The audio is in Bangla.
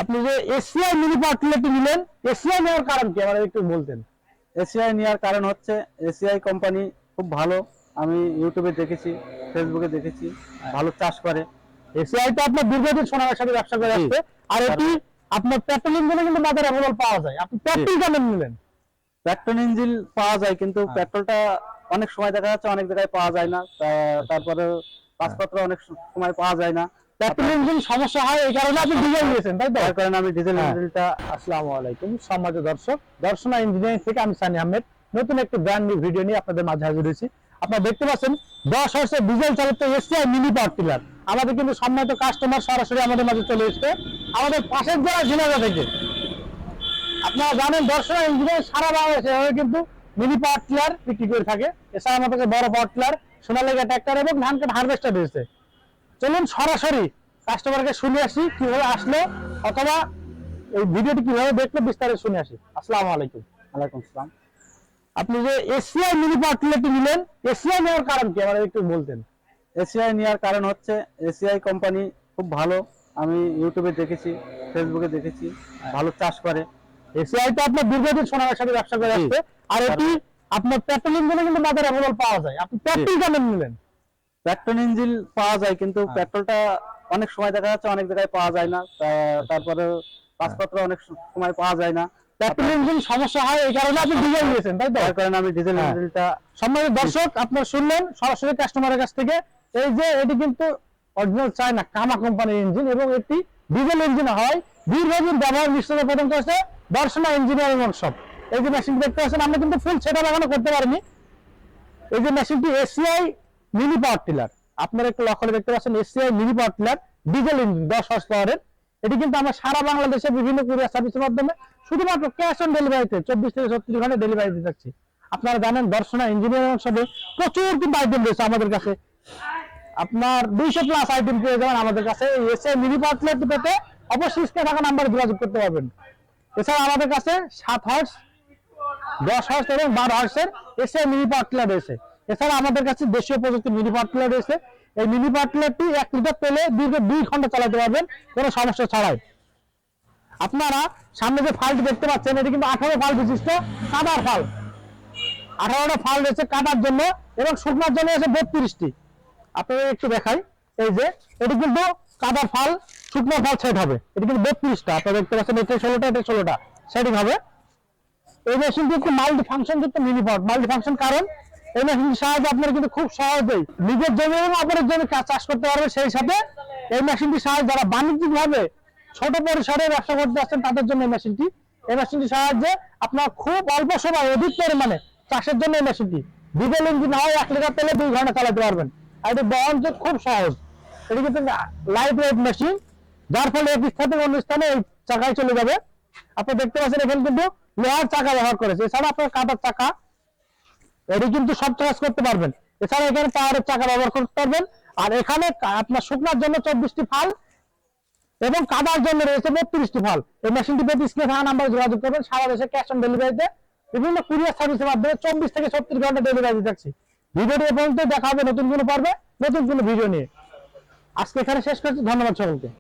আপনি যে এসিআই মিনি পাওয়ার টিলারটি নিলেন, এসিআই নেওয়ার কারণ কি আমাদের একটু বলতেন? এসিআই নেওয়ার কারণ হচ্ছে এসিআই কোম্পানি খুব ভালো। আমি ইউটিউবে দেখেছি, ফেসবুকে দেখেছি, ভালো চাষ করে। এসিআই তো আপনার দীর্ঘদিন সোনার সাথে ব্যবসা করে আসছে, আর এটি আপনার পেট্রোল ইঞ্জিনে কিন্তু বাজারে অ্যাভেলেবল পাওয়া যায়। আপনি পেট্রোল কেন নিলেন? পেট্রোল ইঞ্জিন পাওয়া যায়, কিন্তু পেট্রোলটা অনেক সময় দেখা যাচ্ছে অনেক জায়গায় পাওয়া যায় না। তারপরে কাগজপত্র অনেক সময় পাওয়া যায় না। পেট্রোল ইঞ্জিন সমস্যা হয়, এই কারণে আপনি ডিজেল নিয়েছেন, তাই তো? তার কারণে আমি ডিজেল ইঞ্জিনটা। আসসালামু আলাইকুম সম্মানিত দর্শক, দর্শনা ইঞ্জিনিয়ারিং থেকে আমি সানি আহমেদ নতুন একটি ব্র্যান্ড নিউ ভিডিও নিয়ে আপনাদের মাঝে হাজির হয়েছি। আপনারা দেখতে পাচ্ছেন 10 হর্সের ডিজেল চালিত এসিআই মিনি পাওয়ার টিলার। আমাদের কিন্তু সম্মানিত কাস্টমার সরাসরি আমাদের মাঝে চলে এসেছে আমাদের পাশের জেলা ঝিনাইদহ থেকে। আপনারা জানেন দর্শনা ইঞ্জিনিয়ারিং সারা বাংলাদেশে কিন্তু মিনি পাওয়ার টিলার বিক্রি করে থাকে। এছাড়া আমাদের কাছে বড় পাওয়ার টিলার, সোনালিকা ট্রাক্টর এবং ধান কাটা হারভেস্টার রয়েছে। চলুন সরাসরি কাস্টমারকে শুনে আসি কিভাবে আসলো, অথবা এই ভিডিওটি কিভাবে দেখলে বিস্তারিত শুনে আসি। আসসালামু আলাইকুম। ওয়ালাইকুম আসসালাম। আপনি যে এসিআই মিনি পাওয়ার টিলারটি নিলেন, এসিআই নেওয়ার কারণ কি আমাদের একটু বলতেন? এসিআই নেওয়ার কারণ হচ্ছে এসিআই কোম্পানি খুব ভালো। আমি ইউটিউবে দেখেছি, ফেসবুকে দেখেছি, ভালো চাষ করে। এসিআই তো আপনার দীর্ঘদিন সোনার সাথে ব্যবসা করে আসছে, আর এটি আপনার পেট্রোল ইঞ্জিনে কিন্তু বাজারে অ্যাভেলেবল পাওয়া যায়। আপনি পেট্রোল কেন নিলেন? পেট্রোল ইঞ্জিন পাওয়া যায়, কিন্তু পেট্রোলটা অনেক সময় দেখা যাচ্ছে অনেক জায়গায় পাওয়া যায় না। তারপরে কাগজপত্র অনেক সময় পাওয়া যায় না। পেট্রোল ইঞ্জিন সমস্যা হয়, এই কারণে আপনি ডিজেল নিয়েছেন, তাই তো? তার কারণে আমি ডিজেল ইঞ্জিনটা। সম্মানিত দর্শক, আপনারা শুনলেন সরাসরি কাস্টমারের কাছ থেকে। এই যে এটি কিন্তু অরিজিনাল চায়না কামা কোম্পানির ইঞ্জিন, এবং একটি ডিজেল ইঞ্জিন হয়। দীর্ঘদিন ব্যবহার নিশ্চয়তা প্রদান করেছে দর্শনা ইঞ্জিনিয়ারিং ওয়ার্কশপ। এই যে মেশিন দেখতে পাচ্ছেন, আমরা কিন্তু ফুল সেটআপ এখনো করতে পারিনি। এই যে মেশিনটি এসিআই মিনি পাওয়ার টিলার, আপনারা একটু লক্ষ্য করে দেখতে পাচ্ছেন ACI mini power tiller diesel engine 10 horse পাওয়ারের। এটি কিন্তু আমরা সারা বাংলাদেশে বিভিন্ন কুরিয়ার সার্ভিসের মাধ্যমে শুধুমাত্র ক্যাশ অন ডেলিভারিতে 24 থেকে 36 ঘন্টা ডেলিভারি দিতে যাচ্ছি। আপনারা জানেন দর্শনা ইঞ্জিনিয়ারিং ওয়ার্কশপে প্রচুর কিন্তু আইটেম রয়েছে আমাদের কাছে। আপনার 200 প্লাস আইটেম পেয়ে যাবেন আমাদের কাছে। এই এসিআই মিনি পাওয়ার টিলারটি পেতে অবশ্যই স্ক্রিনে থাকা নাম্বারে যোগাযোগ করতে পারবেন। এছাড়া আমাদের কাছে 7 হর্স, 10 হর্স এবং 12 হর্সের এসিআই মিনি পাওয়ার টিলার রয়েছে। এছাড়া আমাদের কাছে দেশীয় প্রযুক্তির মিনি পাওয়ার টিলার রয়েছে। এই মিনি পাওয়ার টিলারটি 1 লিটার তেলে দীর্ঘ 2 ঘন্টা চালাতে পারবেন কোনো সমস্যা ছাড়াই। আপনারা সামনে যে ফালটি দেখতে পাচ্ছেন, এটি কিন্তু 18 ফাল বিশিষ্ট কাদার ফাল। 18টা ফাল রয়েছে কাদার জন্য, এবং শুকনার জন্য আছে 32টি। আপনাদের একটু দেখাই, এই যে এটি কিন্তু কাদার ফাল, শুকনো ফাল সেট হবে। এটি কিন্তু 32টা আপনারা দেখতে পাচ্ছেন, এটা 16টা, এটা 16টা সেটিং হবে। এই মেশিনটি একটু মাল্টি ফাংশন যুক্ত মিনি পাওয়ার। মাল্টি ফাংশন কারণ এই মেশিনটির সাহায্যে আপনারা কিন্তু খুব সহজেই নিজের জমি এবং অপরের জমি চাষ করতে পারবে। সেই সাথে এই মেশিনটির সাহায্যে যারা বাণিজ্যিক ভাবে ছোট পরিসরে ব্যবসা করতে আসছেন তাদের জন্য এই মেশিনটির সাহায্যে আপনারা খুব অল্প সময় অধিক পরিমাণে চাষের জন্য এই মেশিনটি ডিজেল ইঞ্জিন হয় 1 লিটার তেলে 2 ঘন্টা চালাতে পারবেন। আর এটি বহনযোগ্য খুব সহজ। এটি কিন্তু লাইট ওয়েট মেশিন, যার ফলে এক স্থান থেকে অন্য স্থানে এই চাকায় চলে যাবে। আপনি দেখতে পাচ্ছেন এখানে কিন্তু লোহার চাকা ব্যবহার করেছে। এছাড়া আপনার কাদার চাকা, এটি কিন্তু সব চাষ করতে পারবেন। এছাড়া এখানে টায়ারের চাকা ব্যবহার করতে পারবেন। আর এখানে আপনার শুকনার জন্য 24টি ফাল এবং কাদার জন্য রয়েছে 32টি ফাল। এই মেশিনটি পেতে স্ক্রিনে থাকা নাম্বারে যোগাযোগ করবেন। সারা দেশে ক্যাশ অন ডেলিভারিতে বিভিন্ন কুরিয়ার সার্ভিসের মাধ্যমে 24 থেকে 36 ঘন্টা ডেলিভারি দিচ্ছি। ভিডিওটি এ পর্যন্ত, দেখা হবে নতুন কোনো পর্বে নতুন কোনো ভিডিও নিয়ে। আজকে এখানে শেষ করছি, ধন্যবাদ সকলকে।